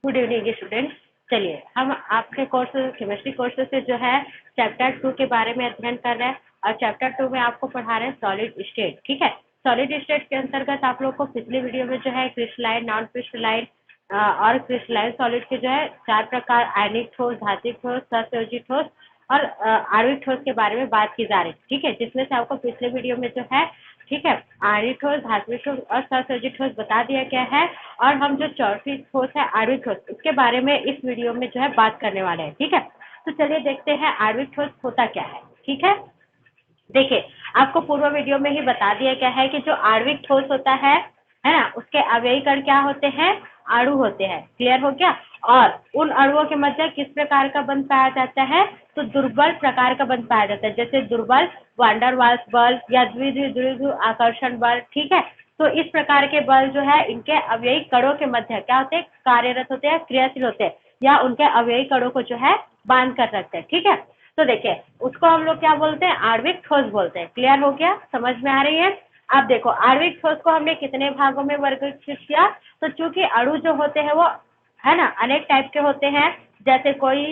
Good evening students. चलिए हम आपके कोर्स केमिस्ट्री कोर्स से जो है चैप्टर 2 के बारे में अध्ययन कर रहे हैं और चैप्टर 2 में आपको पढ़ा रहे हैं सॉलिड स्टेट। ठीक है, सॉलिड स्टेट के अंतर्गत आप लोग को पिछले वीडियो में जो है क्रिस्टलाइन, नॉन क्रिस्टलाइन और क्रिस्टलाइन सॉलिड के जो है 4 प्रकार आयनिक ठोस, धात्विक ठोस, सहसंयोजी ठोस और आणविक ठोस के बारे में बात की जा रही है। ठीक है, जिसमें से आपको पिछले वीडियो में जो है ठीक है आणविक ठोस, धात्विक ठोस और सहसंयोजी ठोस बता दिया गया है और हम जो चौथी ठोस है आणविक ठोस, उसके बारे में इस वीडियो में जो है बात करने वाले हैं। ठीक है, तो चलिए देखते हैं आणविक ठोस होता क्या है। ठीक है, देखिए आपको पूर्व वीडियो में ही बता दिया गया है कि जो आणविक ठोस होता है ना, उसके अवयवी कण क्या होते हैं, अणु होते हैं। क्लियर हो गया। और उन अणुओं के मध्य किस प्रकार का बंध पाया जाता है, तो दुर्बल प्रकार का बंध पाया जाता है, जैसे दुर्बल वांडर वाल्स बल या द्विध्रुव आकर्षण बल। ठीक है, तो इस प्रकार के बल जो है इनके अवयवी कणों के मध्य क्या होते हैं, कार्यरत होते हैं, क्रियाशील होते हैं या उनके अवयवी कणों को जो है बांध कर रखते हैं। ठीक है, तो देखिए उसको हम लोग क्या बोलते हैं, आणविक ठोस बोलते हैं। क्लियर हो गया, समझ में आ रही है। अब देखो आणविक ठोस को हमने कितने भागों में वर्गीकृत किया, तो चूंकि अणु जो होते हैं वो है ना अनेक टाइप के होते हैं, जैसे कोई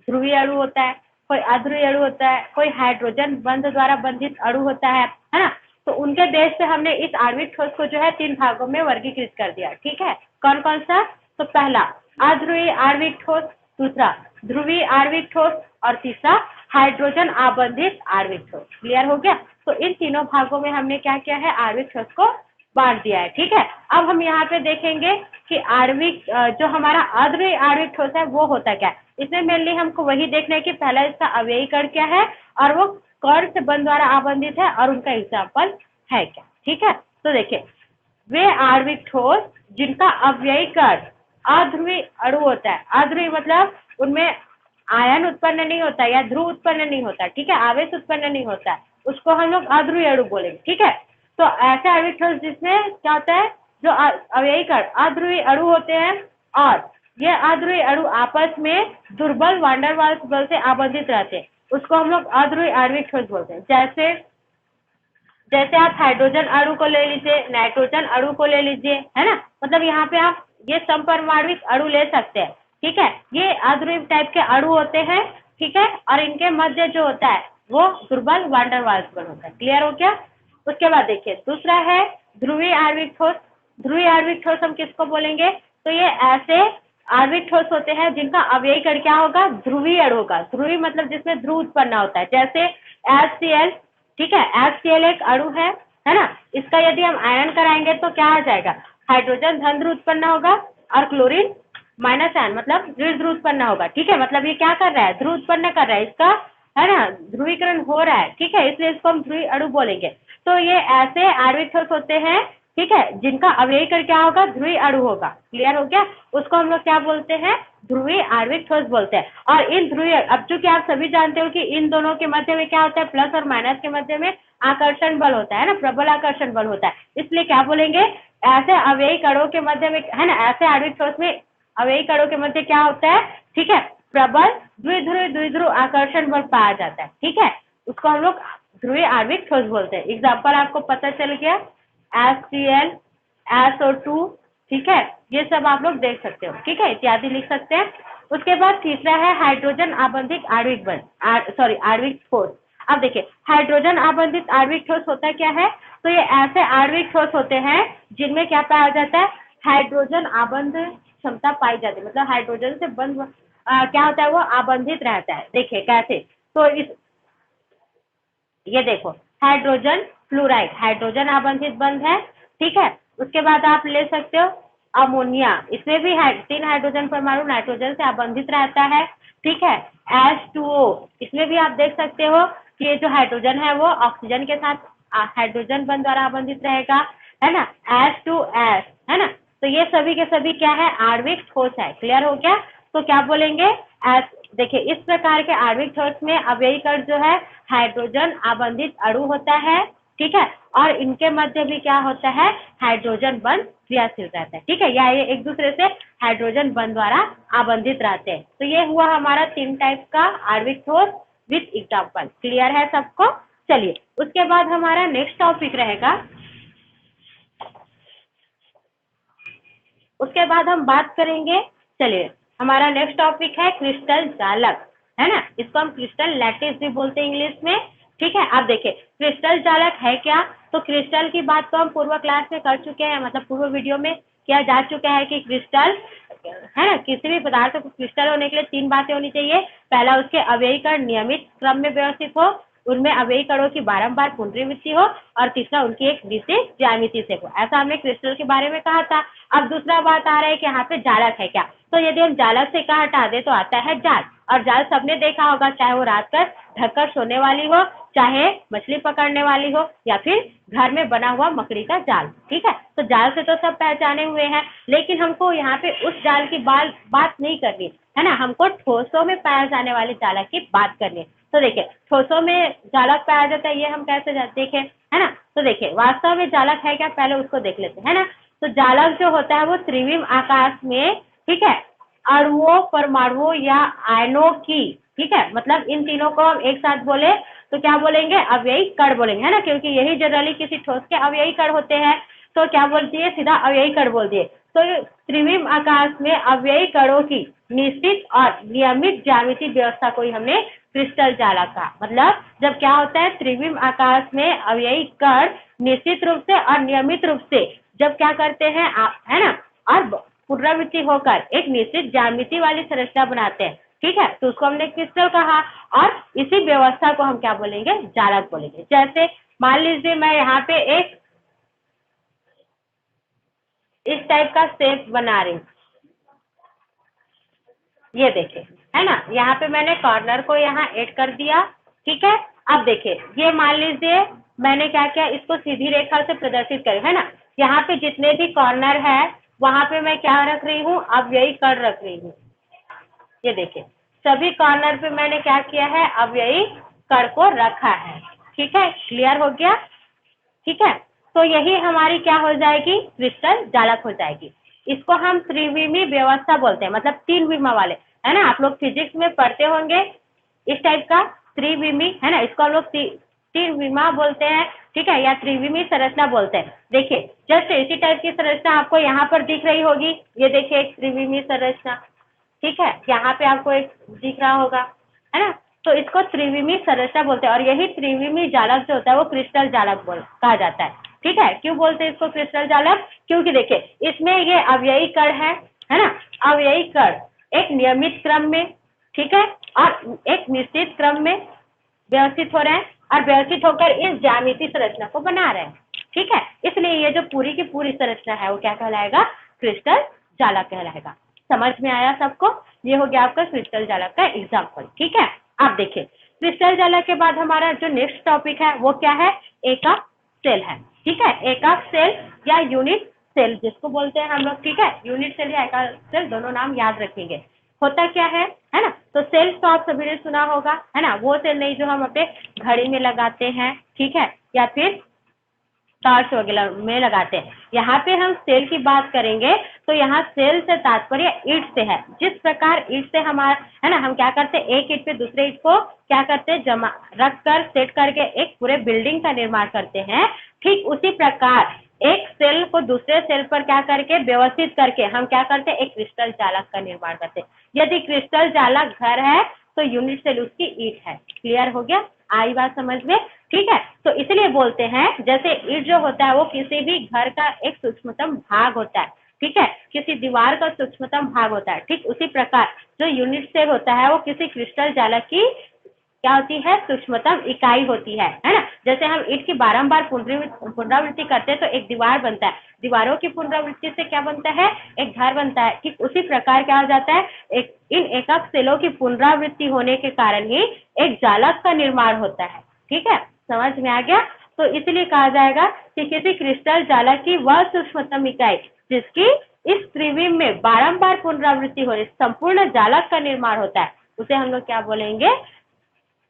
ध्रुवीय अणु होता है, कोई अध्रुवीय अणु होता है, कोई हाइड्रोजन बंध द्वारा बंधित अणु होता है ना। तो उनके बेस पे हमने इस आणविक ठोस को जो है 3 भागों में वर्गीकृत कर दिया। ठीक है, कौन कौन सा, तो पहला अध्रुवीय आणविक ठोस, दूसरा ध्रुवीय आणविक ठोस और तीसरा हाइड्रोजन आबंधित आणविक ठोस। क्लियर हो गया। तो इन तीनों भागों में हमने क्या किया है, आणविक ठोस को बांट दिया है। ठीक है, अब हम यहाँ पे देखेंगे कि आणविक जो हमारा अध्रुवीय आणविक ठोस है वो होता क्या है। इसमें मेनली हमको वही देखना है कि पहला इसका अवयवी कण क्या है और वो कौन से बंध द्वारा आबंधित है और उनका एग्जाम्पल है क्या। ठीक है, तो देखिए वे आणविक ठोस जिनका अवयवी कण अध्रुवीय अणु होता है। अध्रुवीय मतलब उनमें आयन उत्पन्न नहीं होता या ध्रुव उत्पन्न नहीं होता। ठीक है, आवेश उत्पन्न नहीं होता है, उसको हम लोग अध्रुवीय अणु बोलेंगे। ठीक है, तो ऐसे आणविक ठोस जिसमें क्या होता है, जो अवयवी कण अध्रुवीय अणु होते हैं और ये अध्रुवीय अणु आपस में दुर्बल वांडर वाल्स बल से आबंधित रहते हैं, उसको हम लोग अध्रुवीय आणविक ठोस बोलते हैं। जैसे जैसे आप हाइड्रोजन अणु को ले लीजिए, नाइट्रोजन अणु को ले लीजिए, है ना, मतलब यहाँ पे आप ये समपरमाणविक अणु ले सकते हैं। ठीक है, ये अध्रुवीय टाइप के अणु होते हैं। ठीक है, और इनके मध्य जो होता है वो दुर्बल वांडर वाल्स बल होता है। क्लियर हो गया। उसके बाद देखिए दूसरा है ध्रुवीय आणविक ठोस। ध्रुवीय आणविक ठोस हम किसको बोलेंगे, तो ये ऐसे आणविक ठोस होते हैं जिनका अवयवी कण क्या होगा, ध्रुवीय अणु होगा। ध्रुवीय मतलब जिसमें ध्रुव उत्पन्न होता है, जैसे HCl। ठीक है, HCl एक अणु है ना, इसका यदि हम आयन कराएंगे तो क्या आ जाएगा, हाइड्रोजन धन ध्रुव उत्पन्न होगा और क्लोरीन माइनस आयन मतलब ऋण ध्रुव उत्पन्न होगा। ठीक है, मतलब ये क्या कर रहा है, ध्रुव उत्पन्न कर रहा है, इसका है ना ध्रुवीकरण हो रहा है। ठीक है, इसलिए इसको हम ध्रुवीय अणु बोलेंगे। तो ये ऐसे आणविक ठोस होते हैं, ठीक है, जिनका अवयवी कण क्या होगा, ध्रुवीय अणु होगा। क्लियर हो गया, उसको हम लोग क्या बोलते हैं, ध्रुवीय आणविक ठोस बोलते हैं। और इन ध्रुवीय, अब चूंकि आप सभी जानते हो कि इन दोनों के मध्य में क्या होता है, प्लस और माइनस के मध्य में आकर्षण बल होता है ना, प्रबल आकर्षण बल होता है, इसलिए क्या बोलेंगे, ऐसे अवयवी कणों के मध्य में है ना, ऐसे आणविक ठोस में अवयवी कणों के मध्य क्या होता है, ठीक है, प्रबल द्विध्रुव आकर्षण बल पाया जाता है। ठीक है, उसको हम लोग ध्रुवीय आणविक ठोस बोलते हैं। एग्जाम्पल आपको पता चल गया, HCl, SO2। ठीक है, ये सब आप लोग देख सकते हो। ठीक है, इत्यादि लिख सकते हैं। उसके बाद तीसरा है हाइड्रोजन आबंधित आणविक बंध, आणविक ठोस। अब देखिए हाइड्रोजन आबंधित आणविक ठोस होता क्या है, तो ये ऐसे आणविक ठोस होते हैं जिनमें क्या पाया जाता है, हाइड्रोजन आबंध क्षमता पाई जाती है, मतलब हाइड्रोजन से बंध क्या होता है, वो आबंधित रहता है। देखिए कैसे, तो इस ये देखो हाइड्रोजन फ्लोराइड हाइड्रोजन आबंधित बंध है। ठीक है, उसके बाद आप ले सकते हो अमोनिया, इसमें भी 3 हाइड्रोजन परमाणु नाइट्रोजन से आबंधित रहता है। ठीक है, H2O, इसमें भी आप देख सकते हो कि ये जो हाइड्रोजन है वो ऑक्सीजन के साथ हाइड्रोजन बंध द्वारा आबंधित रहेगा, है ना, H2S, है ना। तो ये सभी के सभी क्या है, आणविक ठोस है। क्लियर हो गया, तो क्या बोलेंगे, देखिए इस प्रकार के आणविक ठोस में अवयवी कण जो है हाइड्रोजन आबंधित अणु होता है। ठीक है, और इनके मध्य भी क्या होता है, हाइड्रोजन बंध क्रियाशील रहता है। ठीक है, या ये एक दूसरे से हाइड्रोजन बंध द्वारा आबंधित रहते हैं। तो ये हुआ हमारा 3 टाइप का आणविक ठोस विथ एग्जाम्पल। क्लियर है सबको। चलिए उसके बाद हमारा नेक्स्ट टॉपिक रहेगा, उसके बाद हम बात करेंगे चलिए, हमारा नेक्स्ट टॉपिक है क्रिस्टल जालक, है ना। इसको हम क्रिस्टल लैटिस भी बोलते हैं इंग्लिश में। ठीक है, आप देखिए क्रिस्टल जालक है क्या। तो क्रिस्टल की बात तो हम पूर्व क्लास में कर चुके हैं, मतलब पूर्व वीडियो में किया जा चुका है कि क्रिस्टल, है ना, किसी भी पदार्थ को क्रिस्टल होने के लिए तीन बातें होनी चाहिए। पहला, उसके अवयवी कण नियमित क्रम में व्यवस्थित हो, उनमें अवयवी कणों की बारंबार पुनरावृत्ति हो, और तीसरा, उनकी एक विशेष ज्यामिति से हो। ऐसा हमने क्रिस्टल के बारे में कहा था। अब दूसरा बात आ रहा है कि यहाँ पे जालक है क्या। तो यदि हम जालक से कहा हटा दे तो आता है जाल। और जाल सबने देखा होगा, चाहे वो रात कर ढककर सोने वाली हो, चाहे मछली पकड़ने वाली हो, या फिर घर में बना हुआ मकड़ी का जाल। ठीक है, तो जाल से तो सब पहचाने हुए हैं, लेकिन हमको यहाँ पे उस जाल की बात नहीं करनी है ना, हमको ठोसों में पाया जाने वाले जालक की बात करनी है। तो देखिए, ठोसों में जालक पाया जाता है, ये हम कैसे देखें, है ना। तो देखिए, वास्तव में जालक है क्या, पहले उसको देख लेते हैं, है ना। तो जालक जो होता है वो त्रिविम आकाश में, ठीक है, अणुओं, परमाणुओं या आयनों की, ठीक है, मतलब इन तीनों को हम एक साथ बोले तो क्या बोलेंगे, अवयवी कण बोलेंगे, है ना, क्योंकि यही जनरली किसी ठोस के अवयवी कण होते हैं। तो क्या बोल दिए, सीधा अवयवी कण बोल दिए। तो त्रिविम आकाश में अवयवी कणों की निश्चित और नियमित ज्यामिति व्यवस्था को ही हमने क्रिस्टल जालक का, मतलब जब क्या होता है, त्रिविम आकाश में अवयवी कण निश्चित रूप से और नियमित रूप से जब क्या करते हैं आप, है ना, और पुनरावृत्ति होकर एक निश्चित ज्यामिति वाली संरचना बनाते हैं। ठीक है, तो उसको हमने क्रिस्टल कहा, और इसी व्यवस्था को हम क्या बोलेंगे, जालक बोलेंगे। जैसे मान लीजिए मैं यहाँ पे एक इस टाइप का शेप बना रही हूँ, ये देखिए, है ना, यहाँ पे मैंने कॉर्नर को यहाँ ऐड कर दिया। ठीक है, अब देखिए, ये मान लीजिए मैंने क्या किया, इसको सीधी रेखा से प्रदर्शित करें, है ना। यहाँ पे जितने भी कॉर्नर है वहां पे मैं क्या रख रही हूँ, अवयवी कण रख रही हूँ। ये देखिए, सभी कॉर्नर पे मैंने क्या किया है, अवयवी कण को रखा है। ठीक है, क्लियर हो गया। ठीक है, तो यही हमारी क्या हो जाएगी, क्रिस्टल जालक हो जाएगी। इसको हम त्रिविमी व्यवस्था बोलते हैं, मतलब तीन विमा वाले, है ना। आप लोग फिजिक्स में पढ़ते होंगे इस टाइप का त्रिविमी, है ना, इसको हम लोग तीन विमा बोलते हैं। ठीक है, या त्रिविमी संरचना बोलते हैं। देखिए, जैसे इसी टाइप की संरचना आपको यहाँ पर दिख रही होगी, ये देखिए एक त्रिविमी संरचना। ठीक है, यहाँ पे आपको एक दिख रहा होगा, है ना। तो इसको त्रिविमी संरचना बोलते हैं, और यही त्रिविमी जालक जो होता है वो क्रिस्टल जालक कहा जाता है। ठीक है, क्यों बोलते हैं इसको क्रिस्टल जालक, क्योंकि देखिए इसमें ये अवयवी कण है ना, अवयवी कण एक नियमित क्रम में, ठीक है, और एक निश्चित क्रम में व्यवस्थित हो रहे हैं, और व्यवस्थित होकर इस ज्यामिति संरचना को बना रहे हैं। ठीक है, इसलिए ये जो पूरी की पूरी संरचना है वो क्या कहलाएगा, क्रिस्टल जालक कहलाएगा। समझ में आया सबको, ये हो गया आपका क्रिस्टल जालक का एग्जाम्पल। ठीक है, आप देखिए क्रिस्टल जालक के बाद हमारा जो नेक्स्ट टॉपिक है वो क्या है, एकक सेल है। ठीक है, एकक सेल या यूनिट सेल जिसको बोलते हैं हम लोग। ठीक है, यूनिट सेल या एकक सेल दोनों नाम याद रखेंगे। होता क्या है ना, तो सेल तो आप सभी ने सुना होगा, है ना, वो सेल नहीं जो हम अपने घड़ी में लगाते हैं, ठीक है, या फिर टॉर्च वगैरह में लगाते हैं। यहाँ पे हम सेल की बात करेंगे तो यहाँ सेल से तात्पर्य ईंट से है। जिस प्रकार ईंट से हमारा, है ना, हम क्या करते हैं, एक ईंट पे दूसरे ईंट को क्या करते हैं, जमा रख कर सेट करके एक पूरे बिल्डिंग का निर्माण करते हैं। ठीक उसी प्रकार एक सेल को दूसरे सेल पर क्या करके व्यवस्थित करके हम क्या करते हैं, एक क्रिस्टल जालक का निर्माण करते हैं। यदि क्रिस्टल जालक घर है तो यूनिट सेल उसकी ईंट है। क्लियर हो गया, आई बात समझ में। ठीक है, तो इसलिए बोलते हैं जैसे ईंट जो होता है वो किसी भी घर का एक सूक्ष्मतम भाग होता है, ठीक है, किसी दीवार का सूक्ष्मतम भाग होता है। ठीक उसी प्रकार जो यूनिट सेल होता है वो किसी क्रिस्टल जालक की क्या होती है, सूक्ष्मतम इकाई होती है ना। जैसे हम ईंट की बारंबार पुनरावृत्ति करते हैं तो एक दीवार बनता है, दीवारों की पुनरावृत्ति से क्या बनता है, एक घर बनता है। ठीक उसी प्रकार क्या हो जाता है, इन एकक सेलों की पुनरावृत्ति होने के कारण ही एक जालक का निर्माण होता है। ठीक है, समझ में आ गया। तो इसलिए कहा जाएगा कि किसी क्रिस्टल जालक की वह सूक्ष्मतम इकाई जिसकी इस त्रिविम में बारंबार पुनरावृत्ति होने संपूर्ण जालक का निर्माण होता है, उसे हम लोग क्या बोलेंगे,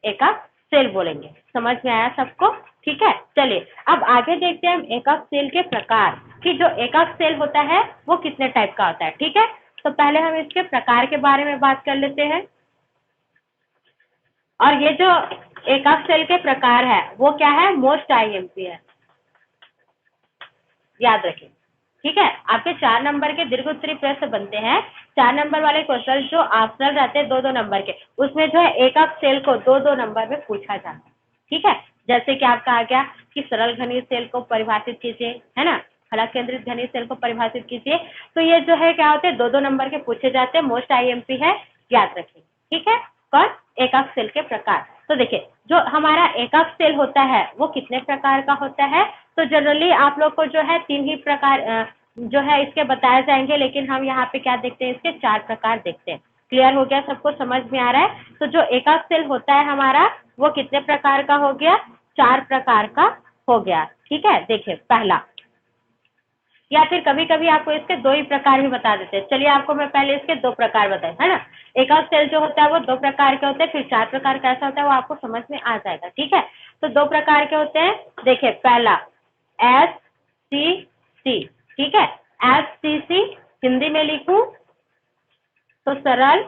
एकक सेल बोलेंगे। समझ में आया सबको। ठीक है, चलिए अब आगे देखते हैं हम एकक सेल के प्रकार कि जो एकक सेल होता है वो कितने टाइप का होता है। ठीक है, तो पहले हम इसके प्रकार के बारे में बात कर लेते हैं। और ये जो एकक सेल के प्रकार है वो क्या है, मोस्ट आईएमपी है, याद रखें। ठीक है। आपके 4 नंबर के दीर्घ उत्तरी प्रश्न बनते हैं। 4 नंबर वाले क्वेश्चन जो ऑप्शनल रहते हैं 2-2 नंबर के, उसमें जो है एक एक सेल को 2-2 नंबर में पूछा जाता है। ठीक है, जैसे कि आपका आ गया कि सरल घनीय सेल को परिभाषित कीजिए, है ना, फलक केंद्रित घनीय सेल को परिभाषित कीजिए। तो ये जो है क्या होते हैं, 2-2 नंबर के पूछे जाते हैं। मोस्ट आईएमपी है, याद रखिए। ठीक है, कौन? एकक सेल के प्रकार। तो देखिए, जो हमारा एकक सेल होता है वो कितने प्रकार का होता है? तो जनरली आप लोग को जो है 3 ही प्रकार जो है इसके बताए जाएंगे, लेकिन हम यहाँ पे क्या देखते हैं, इसके 4 प्रकार देखते हैं। क्लियर हो गया? सबको समझ में आ रहा है? तो जो एकक सेल होता है हमारा वो कितने प्रकार का हो गया? 4 प्रकार का हो गया। ठीक है, देखिए पहला, या फिर कभी कभी आपको इसके 2 ही प्रकार भी बता देते हैं। चलिए आपको मैं पहले इसके 2 प्रकार बताए, है ना। एकक सेल जो होता है वो 2 प्रकार के होते हैं, फिर 4 प्रकार का ऐसा होता है, वो आपको समझ में आ जाएगा। ठीक है, तो 2 प्रकार के होते हैं। देखिए पहला SCC। ठीक है, SCC हिंदी में लिखूं तो सरल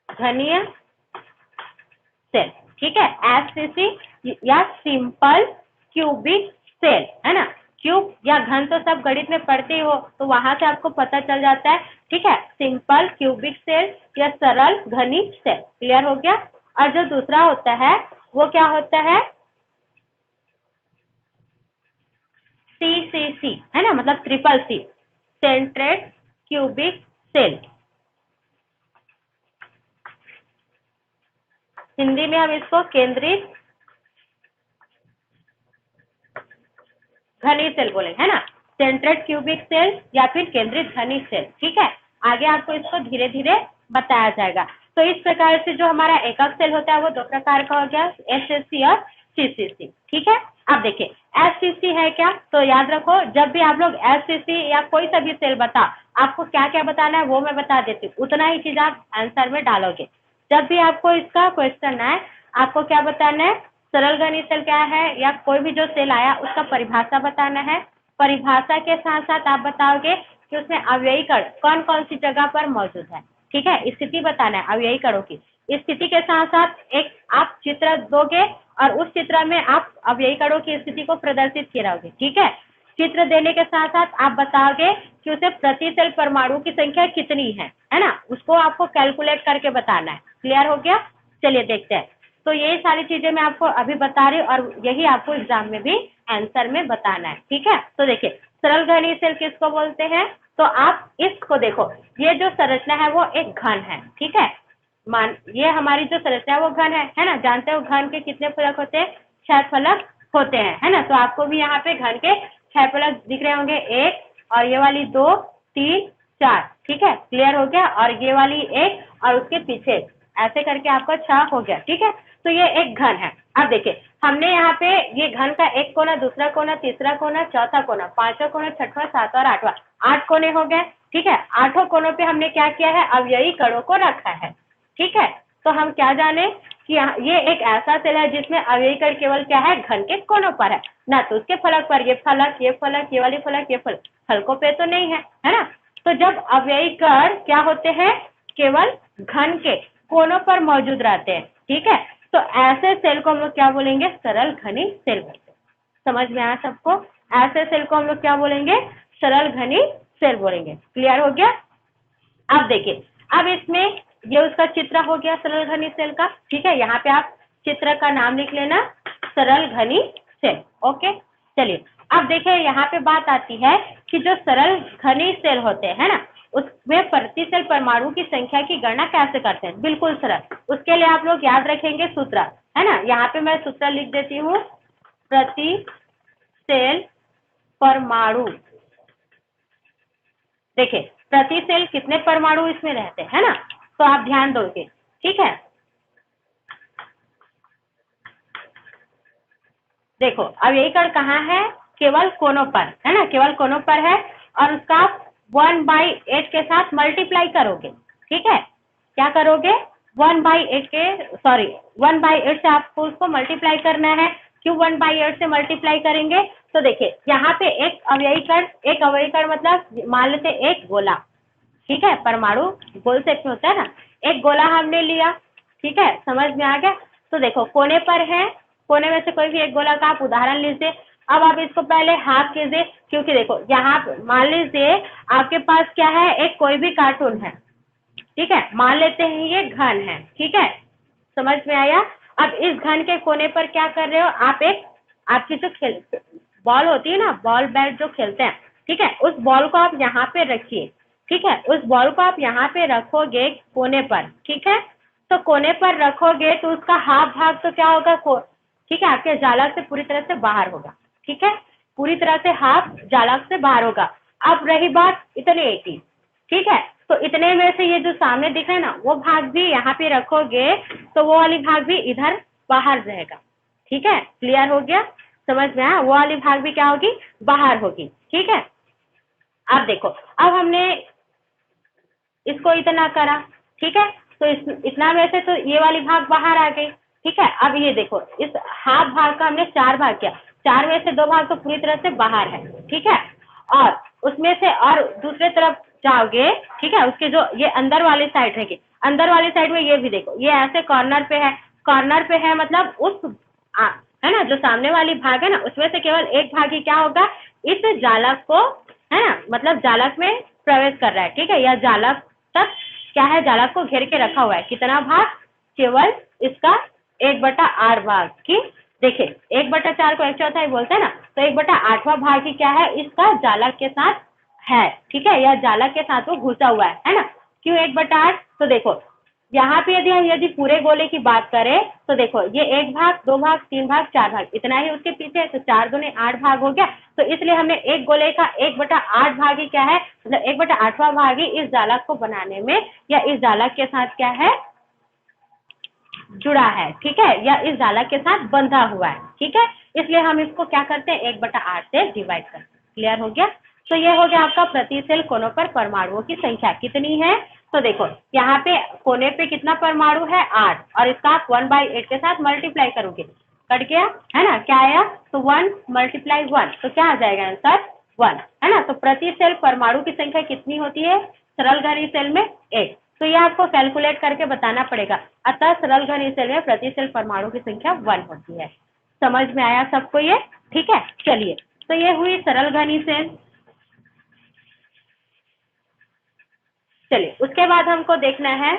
घनीय सेल। ठीक है, SCC या सिंपल क्यूबिक सेल, है ना। क्यूब या घन तो सब गणित में पढ़ते हो, तो वहां से आपको पता चल जाता है। ठीक है, सिंपल क्यूबिक सेल या सरल घनी सेल। क्लियर हो गया? और जो दूसरा होता है वो क्या होता है? CCC, है ना, मतलब triple C, centred cubic cell. Hindi में हम इसको केंद्रित घनी सेल बोले, है ना, सेंट्रेट क्यूबिक सेल या फिर केंद्रित घनी सेल। ठीक है, आगे आपको इसको धीरे धीरे बताया जाएगा। तो इस प्रकार से जो हमारा एकक सेल होता है वो 2 प्रकार का हो गया, SCC और CCC। ठीक है, अब देखिए SCC है क्या, तो याद रखो, जब भी आप लोग SCC या कोई सा भी सेल बता, आपको क्या क्या बताना है वो मैं बता देती हूँ, उतना ही चीज आप आंसर में डालोगे। जब भी आपको इसका क्वेश्चन है, आपको क्या बताना है? सरल घनी सेल क्या है, या कोई भी जो सेल आया उसका परिभाषा बताना है। परिभाषा के साथ साथ आप बताओगे कि उसमें अवयवी कण कौन कौन सी जगह पर मौजूद है। ठीक है, स्थिति बताना है अवयवी कणों की। स्थिति के साथ साथ एक आप चित्र दोगे और उस चित्र में आप अवयवी कणों की स्थिति को प्रदर्शित कराओगे। ठीक है, चित्र देने के साथ साथ आप बताओगे कि उसे प्रति सेल परमाणु की संख्या कितनी है ना, उसको आपको कैलकुलेट करके बताना है। क्लियर हो गया? चलिए देखते हैं। तो ये सारी चीजें मैं आपको अभी बता रही हूँ और यही आपको एग्जाम में भी आंसर में बताना है। ठीक है, तो देखिए सरल घनीय सेल किसको बोलते हैं? तो आप इसको देखो, ये जो संरचना है वो एक घन है। ठीक है, ये हमारी जो संरचना है वो घन है ना। जानते हो घन के कितने फलक होते हैं? 6 फलक होते हैं, है ना। तो आपको भी यहाँ पे घन के 6 फलक दिख रहे होंगे, 1 और ये वाली 2, 3, 4। ठीक है, क्लियर हो गया? और ये वाली 1 और उसके पीछे ऐसे करके आपका 6 हो गया। ठीक है, तो ये एक घन है। अब देखिए हमने यहाँ पे ये घन का एक कोना, दूसरा कोना, तीसरा कोना, चौथा कोना, पांचवा कोना, छठवां, सातवां और आठवां, 8 कोने हो गए। ठीक है, 8 कोनों पे हमने क्या किया है? अवयवी कणों को रखा है। ठीक है, तो हम क्या जाने कि ये एक ऐसा सेल है जिसमें अवयवी कण केवल क्या है? घन के कोनों पर है ना, तो उसके फलक पर ये फलक, ये फलक, ये वाली फलक, ये फलक, फलकों पे तो नहीं है ना। तो जब अवयवी कण क्या होते हैं? केवल घन के कोनों पर मौजूद रहते हैं। ठीक है, तो ऐसे सेल को हम लोग क्या बोलेंगे? सरल घनी सेल बोलते हैं। समझ में आया सबको? ऐसे सेल को हम लोग क्या बोलेंगे? सरल घनी सेल बोलेंगे। क्लियर हो गया? अब देखिए, अब इसमें ये उसका चित्र हो गया सरल घनी सेल का। ठीक है, यहाँ पे आप चित्र का नाम लिख लेना, सरल घनी सेल। ओके, चलिए अब देखिए यहाँ पे बात आती है कि जो सरल घनी सेल होते हैं ना, उसमें प्रति सेल परमाणु की संख्या की गणना कैसे करते हैं? बिल्कुल सरल। उसके लिए आप लोग याद रखेंगे सूत्र, है ना। यहाँ पे मैं सूत्र लिख देती हूँ, प्रति सेल परमाणु। देखिए प्रति सेल कितने परमाणु इसमें रहते हैं, है ना, तो आप ध्यान दोगे। ठीक है, देखो अब यही कण कहाँ है? केवल कोनों पर, है ना, केवल कोनों पर है और उसका 1/8 के साथ मल्टीप्लाई करोगे। ठीक है, क्या करोगे? 1/8 के, सॉरी 1/8 से आपको उसको मल्टीप्लाई करना है। क्यों 1/8 से मल्टीप्लाई करेंगे? तो देखिए यहाँ पे एक अवयवी कण मतलब मान लेते एक गोला। ठीक है, परमाणु गोल शेप में होता है ना, एक गोला हमने लिया। ठीक है, समझ में आ गया? तो देखो कोने पर है, कोने में से कोई भी एक गोला का आप उदाहरण लीजिए। अब आप इसको पहले हाफ कीजिए, क्योंकि देखो यहाँ मान लीजिए आपके पास क्या है, एक कोई भी कार्टून है, ठीक है, मान लेते हैं ये घन है, ठीक है, समझ में आया। अब इस घन के कोने पर क्या कर रहे हो आप, एक आपकी जो खेल बॉल होती है ना, बॉल बैट जो खेलते हैं, ठीक है, उस बॉल को आप यहाँ पे रखिए, ठीक है, उस बॉल को आप यहाँ पे रखोगे कोने पर, ठीक है, तो कोने पर रखोगे तो उसका हाफ भाग तो क्या होगा, ठीक है, आपके जालक से पूरी तरह से बाहर होगा, ठीक है, पूरी तरह से हाफ जालक से बाहर होगा। अब रही बात इतने 80, ठीक है, तो इतने में से ये जो सामने दिख रहा है ना, वो भाग भी यहाँ पे रखोगे तो वो वाली भाग भी इधर बाहर रहेगा, ठीक है, क्लियर हो गया, समझ में आया, वो वाली भाग भी क्या होगी, बाहर होगी, ठीक है। अब देखो, अब हमने इसको इतना करा, ठीक है, तो इतना में से तो ये वाली भाग बाहर आ गई, ठीक है। अब ये देखो, इस हाफ भाग का हमने 4 भाग किया, 4 में से 2 भाग तो पूरी तरह से बाहर है, ठीक है, और उसमें से और दूसरे तरफ जाओगे, ठीक है, उसके जो ये अंदर वाली साइड रहेगी, अंदर वाली साइड में ये भी देखो, ये ऐसे कॉर्नर पे है, कॉर्नर पे है मतलब उस है ना, जो सामने वाली भाग है ना, उसमें से केवल एक भाग ही क्या होगा, इस जालक को, है ना, मतलब जालक में प्रवेश कर रहा है, ठीक है, या जालक तक क्या है, जालक को घेर के रखा हुआ है, कितना भाग, केवल इसका 1/8 भाग की, देखिए 1/4 को 1/4 बोलते हैं ना, तो 1/8वां भाग ही क्या है, इसका जालक के साथ है, ठीक है, या जालक के साथ वो घुसा हुआ है ना। क्यों 1/8, तो देखो यहाँ पे यदि पूरे गोले की बात करें तो देखो, ये 1 भाग, 2 भाग, 3 भाग, 4 भाग, इतना ही उसके पीछे है, तो 4 दूनी 8 भाग हो गया, तो इसलिए हमने एक गोले का 1/8 भाग ही क्या है, मतलब 1/8वां भाग ही इस जालक को बनाने में या इस जालक के साथ क्या है, जुड़ा है, ठीक है, या इस जालक के साथ बंधा हुआ है, ठीक है, इसलिए हम इसको क्या करते हैं, 1/8 से डिवाइड करते हैं, क्लियर हो गया। तो ये हो गया आपका प्रति सेल कोनों पर परमाणुओं की संख्या कितनी है, तो देखो यहाँ पे कोने पे कितना परमाणु है, 8, और इसका आप 1/8 के साथ मल्टीप्लाई करोगे, कट गया है ना, क्या आया, तो 1 × 1, तो क्या आ जाएगा आंसर 1, है ना। तो प्रति सेल परमाणु की संख्या कितनी होती है, सरल घनी सेल में 1, तो ये आपको कैलकुलेट करके बताना पड़ेगा, अतः सरल घनी सेल में प्रति सेल परमाणु की संख्या 1 होती है। समझ में आया सबको ये, ठीक है, चलिए, तो ये हुई सरल घनी सेल। चलिए उसके बाद हमको देखना है,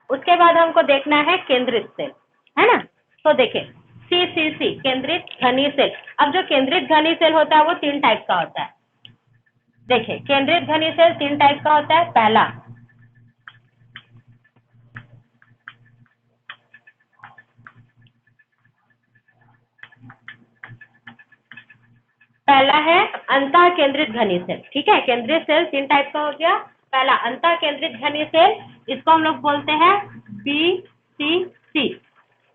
उसके बाद हमको देखना है केंद्रित सेल, है ना। तो देखें, CCC केंद्रित घनी सेल। अब जो केंद्रित घनी सेल होता है वो 3 टाइप का होता है। देखिए केंद्रित घनी सेल 3 टाइप का होता है। पहला है अंतः केंद्रित घनी सेल, ठीक है, केंद्रित सेल 3 टाइप का हो गया। पहला अंतः केंद्रित घनी सेल, इसको हम लोग बोलते हैं BCC,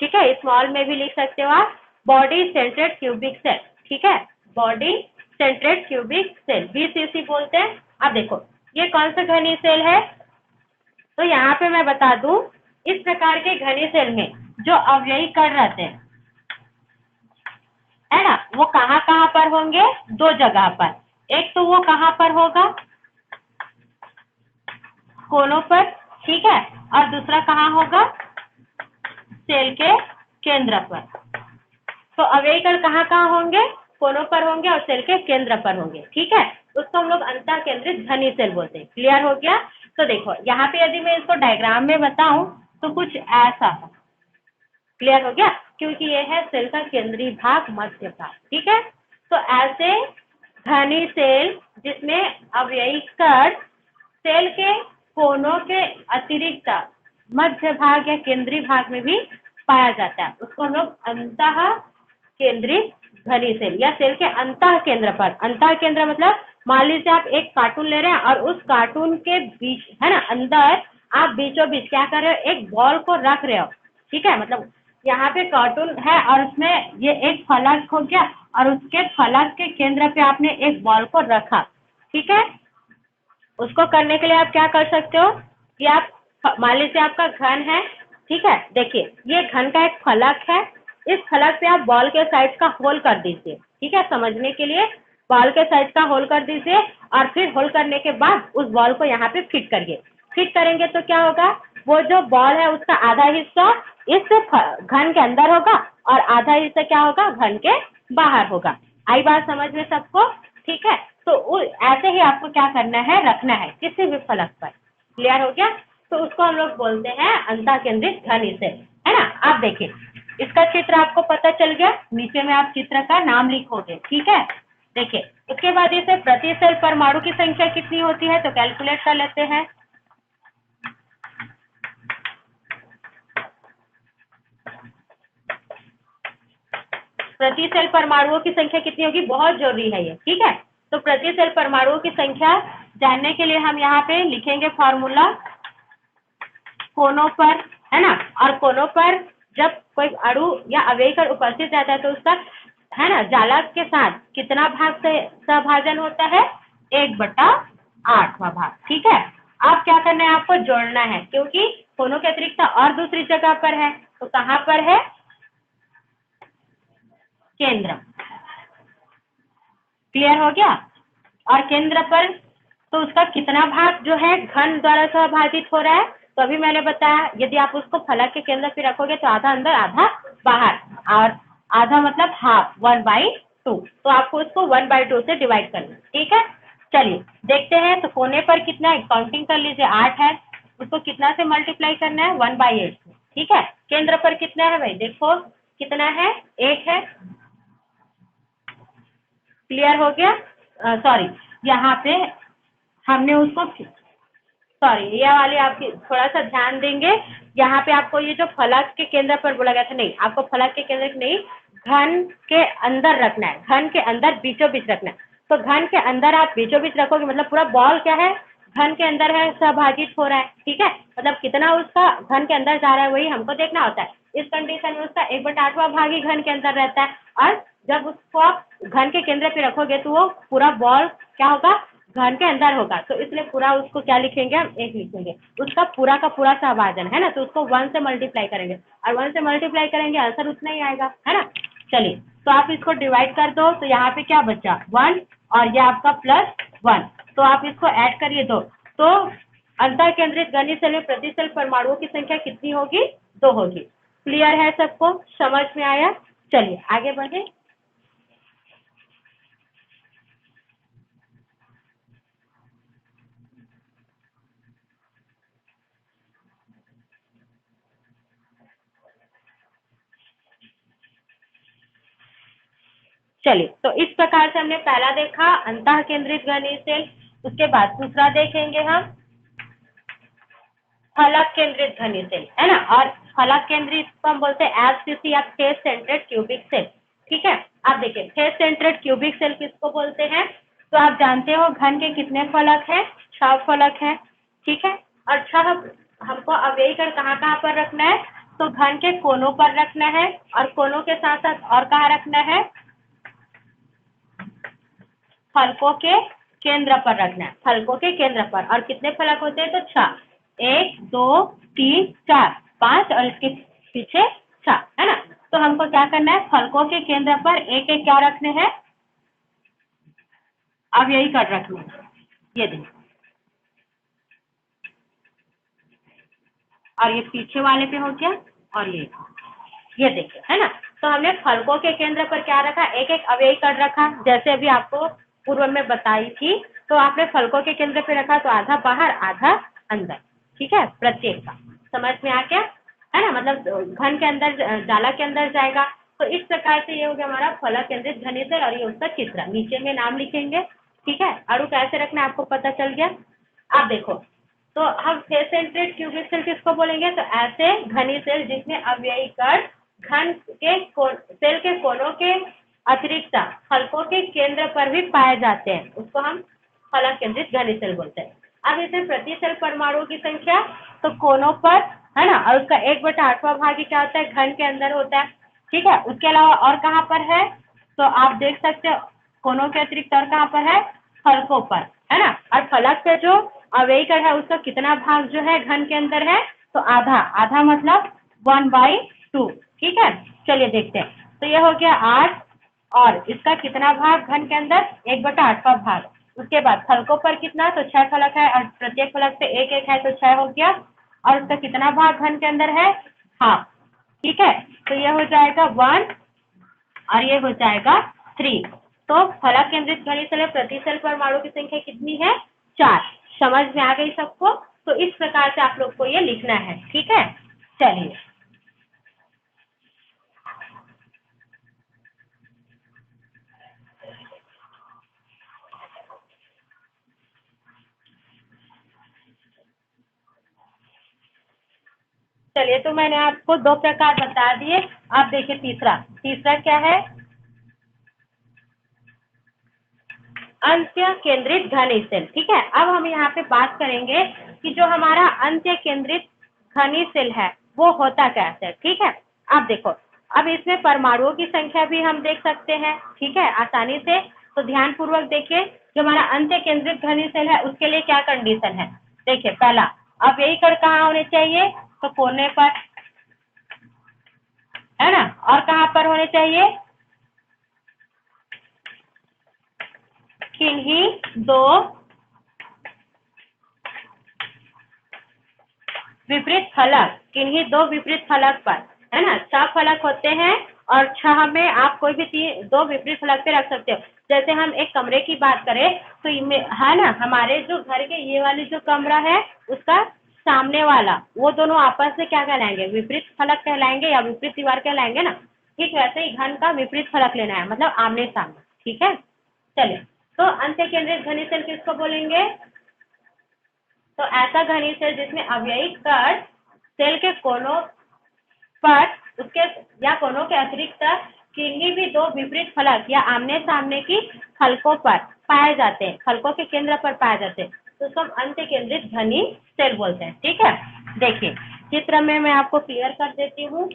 ठीक है, स्मॉल में भी लिख सकते हो आप, बॉडी सेंट्रेड क्यूबिक सेल, ठीक है, बॉडी सेंट्रेड क्यूबिक सेल BCC बोलते हैं। अब देखो ये कौन सा घनी सेल है, तो यहाँ पे मैं बता दूं, इस प्रकार के घनी सेल में जो अवयवी कण रहते हैं, है ना, वो कहाँ कहाँ पर होंगे, 2 जगह पर, एक तो वो कहाँ पर होगा, कोनों पर, ठीक है, और दूसरा कहाँ होगा, सेल के केंद्र पर। तो अवयवी कण कहाँ कहाँ होंगे, कोनों पर होंगे और सेल के केंद्र पर होंगे, ठीक है, उसको हम लोग अंतः केंद्रित घनी सेल बोलते हैं। क्लियर हो गया। तो देखो यहाँ पे यदि मैं इसको डायग्राम में बताऊं तो कुछ ऐसा है, क्लियर हो गया, क्योंकि ये है सेल का केंद्रीय भाग, मध्य भाग, ठीक है। तो ऐसे घनी सेल जिसमें अवयवी कण सेल के कोनों के अतिरिक्त मध्य भाग या केंद्रीय भाग में भी पाया जाता है, उसको हम लोग अंतः केंद्रित घनी सेल या सेल के अंतः केंद्र पर, अंतः केंद्र मतलब मान लीजिए आप एक कार्टून ले रहे हैं और उस कार्टून के बीच, है ना, अंदर आप बीचों बीच क्या कर रहे हो, एक बॉल को रख रहे हो, ठीक है, मतलब यहाँ पे कार्टून है और उसमें ये एक फलक हो गया और उसके फलक के केंद्र पे आपने एक बॉल को रखा, ठीक है। उसको करने के लिए आप क्या कर सकते हो कि आप मान लीजिए आपका घन है, ठीक है, देखिए ये घन का एक फलक है, इस फलक पे आप बॉल के साइड का होल कर दीजिए, ठीक है, समझने के लिए बॉल के साइड का होल कर दीजिए और फिर होल करने के बाद उस बॉल को यहाँ पे फिट करिए। फिट करेंगे तो क्या होगा, वो जो बॉल है उसका आधा हिस्सा इस घन के अंदर होगा और आधा हिस्सा क्या होगा, घन के बाहर होगा। आई बात समझ में सबको? ठीक है, तो ऐसे ही आपको क्या करना है, रखना है किसी भी फलक पर। क्लियर हो गया? तो उसको हम लोग बोलते हैं अंतःकेंद्रित घन सेल, है ना। आप देखिए इसका चित्र आपको पता चल गया, नीचे में आप चित्र का नाम लिखोगे, ठीक है। देखिए उसके बाद इसे प्रति सेल परमाणु की संख्या कितनी होती है, तो कैलकुलेट कर लेते हैं। प्रति सेल परमाणुओं की संख्या कितनी होगी, बहुत जरूरी है ये, ठीक है। तो प्रति सेल परमाणुओं की संख्या जानने के लिए हम यहाँ पे लिखेंगे फॉर्मूला कोनों पर, है ना। और कोनों पर जब कोई अणु या अवयव उपस्थित रहता है तो उसका, है ना, जालक के साथ कितना भाग से सहभाजन होता है, 1/8वां भाग, ठीक है। अब क्या करना है, आपको जोड़ना है, क्योंकि कोनों के अतिरिक्त और दूसरी जगह पर है, तो कहाँ पर है, केंद्र। क्लियर हो गया? और केंद्र पर तो उसका कितना भाग जो है घन द्वारा सहभाजित हो रहा है, तो अभी मैंने बताया यदि आप उसको फलक के केंद्र पे रखोगे तो आधा अंदर आधा बाहर, और आधा मतलब हाफ, 1/2, तो आपको उसको 1/2 से डिवाइड करना, ठीक है। चलिए देखते हैं, तो कोने पर कितना है, काउंटिंग कर लीजिए, 8 है, उसको कितना से मल्टीप्लाई करना है, 1/8, ठीक है। केंद्र पर कितना है भाई, देखो कितना है, 1 है। क्लियर हो गया? सॉरी, यहाँ पे हमने उसको, सॉरी ये वाले आपकी थोड़ा सा ध्यान देंगे, यहाँ पे आपको ये जो फलक के केंद्र पर बोला गया था, नहीं, आपको फलक के केंद्र नहीं, घन के अंदर रखना है, घन के अंदर बीचों बीच रखना है। तो घन के अंदर आप बीचों बीच रखोगे मतलब पूरा बॉल क्या है, घन के अंदर है, सहभागित हो रहा है, ठीक है। मतलब कितना उसका घन के अंदर जा रहा है वही हमको देखना होता है। इस कंडीशन में उसका 1/8वां भाग ही घन के अंदर रहता है, और जब उसको आप घन के केंद्र पे रखोगे तो वो पूरा बॉल क्या होगा, घन के अंदर होगा, तो इसलिए पूरा उसको क्या लिखेंगे, हम 1 लिखेंगे। उसका पूरा का पूरा सहभाजन, है ना, तो उसको 1 से मल्टीप्लाई करेंगे, और 1 से मल्टीप्लाई करेंगे आंसर उतना ही आएगा, है ना। चलिए तो आप इसको डिवाइड कर दो, तो यहाँ पे क्या बचा, 1, और ये आपका +1, तो आप इसको ऐड करिए 2, तो अंतःकेंद्रित घन सेल में प्रति सेल परमाणुओं की संख्या कितनी होगी, 2 होगी। क्लियर है सबको, समझ में आया? चलिए आगे बढ़े। चलिए तो इस प्रकार से हमने पहला देखा अंतःकेंद्रित घनीय सेल, उसके बाद दूसरा देखेंगे हम फलक केंद्रित घनीय सेल, है ना। और फलक केंद्रित को हम बोलते हैं एफसीसी या फेस सेंटर्ड क्यूबिक सेल, ठीक है। आप देखिए फेस सेंटर्ड क्यूबिक सेल किसको बोलते हैं, तो आप जानते हो घन के कितने फलक हैं, 6 फलक हैं, ठीक है। और 6 हमको अवयव कहाँ कहाँ पर रखना है, तो घन के कोनों पर रखना है, और कोनों के साथ साथ और कहाँ रखना है, फलकों के केंद्र पर रखना है, फलकों के केंद्र पर। और कितने फलक होते हैं, तो 6, 1 2 3 4 5, और इसके पीछे 6, है ना। तो हमको क्या करना है, फलकों के केंद्र पर एक एक क्या रखने हैं, अब यही कर रखना है, ये देखिए, और ये पीछे वाले पे हो गया, और ये देखिए, है ना। तो हमने फलकों के केंद्र पर क्या रखा, एक एक अवयव कर रखा, जैसे अभी आपको पूर्व में बताई थी। तो आपने फलकों के केंद्र पे रखा, तो आधा बाहर आधा अंदर, ठीक है, प्रत्येक का। समझ में आ गया, है ना, मतलब घन के अंदर, जाला के अंदर जाएगा। तो इस प्रकार से ये हो गया हमारा फलक केंद्रित घनीय सेल, और ये उसका चित्र, नीचे में नाम लिखेंगे, ठीक है। अणु कैसे रखना है आपको पता चल गया। आप देखो, तो हम फेस सेंट्रेड क्यूबिक सेल किसको बोलेंगे, तो ऐसे घनी सेल जिसमें अवयवी कण घन के सेल के कोनों के अतिरिक्त फलकों के केंद्र पर भी पाए जाते हैं, उसको हम फलक केंद्रित घनी सेल बोलते हैं। अब इसमें प्रति सेल परमाणुओं की संख्या, तो कोनों पर, है ना, और उसका 1/8वां भाग ही क्या होता है, घन के अंदर होता है, ठीक है। उसके अलावा और कहाँ पर है, तो आप देख सकते हो कोनों के अतिरिक्त और कहाँ पर है, फलकों पर, है ना। और फलक पे जो अवयव है उसका कितना भाग जो है घन के अंदर है, तो आधा, आधा मतलब 1/2, ठीक है। चलिए देखते हैं, तो ये हो गया 8, और इसका कितना भाग घन के अंदर, 1/8वां भाग। उसके बाद फलकों पर कितना, तो 6 फलक है, और प्रत्येक फलक पे एक एक है, तो 6 हो गया। और उसका कितना भाग घन के अंदर है, हाफ। ठीक है, तो ये हो जाएगा 1 और ये हो जाएगा 3। तो फलक केंद्रित घनी सेल में प्रति सेल परमाणु की संख्या कितनी है, 4। समझ में आ गई सबको? तो इस प्रकार से आप लोग को ये लिखना है। ठीक है, चलिए चलिए, तो मैंने आपको 2 प्रकार बता दिए। आप देखिए तीसरा क्या है, अंत्य केंद्रित घनी सेल। ठीक है, अब हम यहाँ पे बात करेंगे कि जो हमारा अंत्य केंद्रित घनी सेल है वो होता कैसे। ठीक है, अब देखो, अब इसमें परमाणुओं की संख्या भी हम देख सकते हैं। ठीक है, आसानी से। तो ध्यान पूर्वक देखिए, जो हमारा अंत्य केंद्रित घनी सेल है उसके लिए क्या कंडीशन है। देखिए पहला, अब यही कण कहाँ होने चाहिए, तो कोने पर, है ना। और कहाँ पर होने चाहिए, किन्हीं 2 विपरीत फलक, किन्हीं 2 विपरीत फलक पर, है ना। 6 फलक होते हैं और 6 में आप कोई भी 2 विपरीत फलक पे रख सकते हो। जैसे हम एक कमरे की बात करें तो है ना, हमारे जो घर के ये वाली जो कमरा है उसका सामने वाला, वो दोनों आपस में क्या कहलाएंगे, विपरीत फलक कहलाएंगे या विपरीत दीवार कहलाएंगे ना। ठीक वैसे ही घन का विपरीत फलक लेना है, मतलब आमने सामने। ठीक है, चलिए, तो अंत्य केंद्रित घनी सेल किसको बोलेंगे, तो ऐसा घनी सेल जिसमें अवयवी कण सेल के कोनों पर उसके या कोनों के अतिरिक्त किन्हीं भी 2 विपरीत फलक या आमने सामने की फलकों पर पाए जाते हैं, फलकों के केंद्र पर पाए जाते हैं, तो उसको हम अंत्य केंद्रित घनी सेल बोलते हैं। ठीक है, देखिए चित्र में मैं आपको क्लियर कर देती हूँ।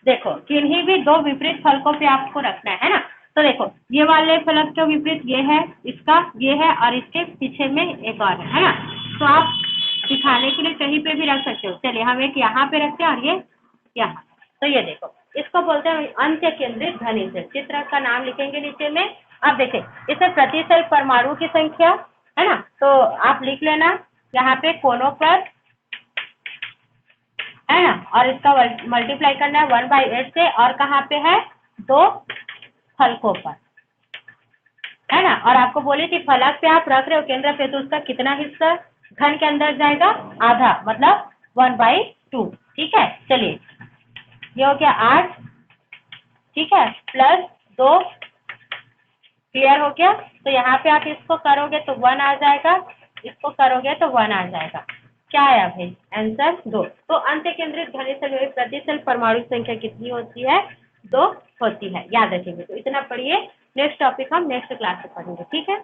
देखो, किन्हीं भी 2 विपरीत फलकों पे आपको रखना है ना। तो देखो, ये वाले फलक के विपरीत ये है, इसका ये है और इसके पीछे में एक और है ना। तो आप दिखाने के लिए कहीं पे भी रख सकते हो। चलिए हम एक यहाँ पे रखते हैं और ये यहाँ। तो ये देखो, इसको बोलते हैं अंत्य केंद्रित घनी सेल। चित्र का नाम लिखेंगे नीचे में। अब देखिए, इसमें प्रति सेल परमाणु की संख्या, है ना, तो आप लिख लेना यहाँ पे कोनों पर, है ना, और इसका मल्टीप्लाई करना है 1/8 से, और कहाँ पे है, 2 फलकों पर, है ना। और आपको बोली थी फलक पे आप रख रहे हो केंद्र पे, तो उसका कितना हिस्सा घन के अंदर जाएगा, आधा, मतलब 1/2। ठीक है, चलिए ये हो गया 8। ठीक है, प्लस 2, क्लियर हो गया। तो यहाँ पे आप इसको करोगे तो 1 आ जाएगा, इसको करोगे तो 1 आ जाएगा। क्या आया भाई, आंसर 2। तो अंत्य केंद्रित घनी सेल में प्रति सेल परमाणु संख्या कितनी होती है, 2 होती है। याद रखेंगे, तो इतना पढ़िए। नेक्स्ट टॉपिक हम नेक्स्ट क्लास में पढ़ेंगे। ठीक है।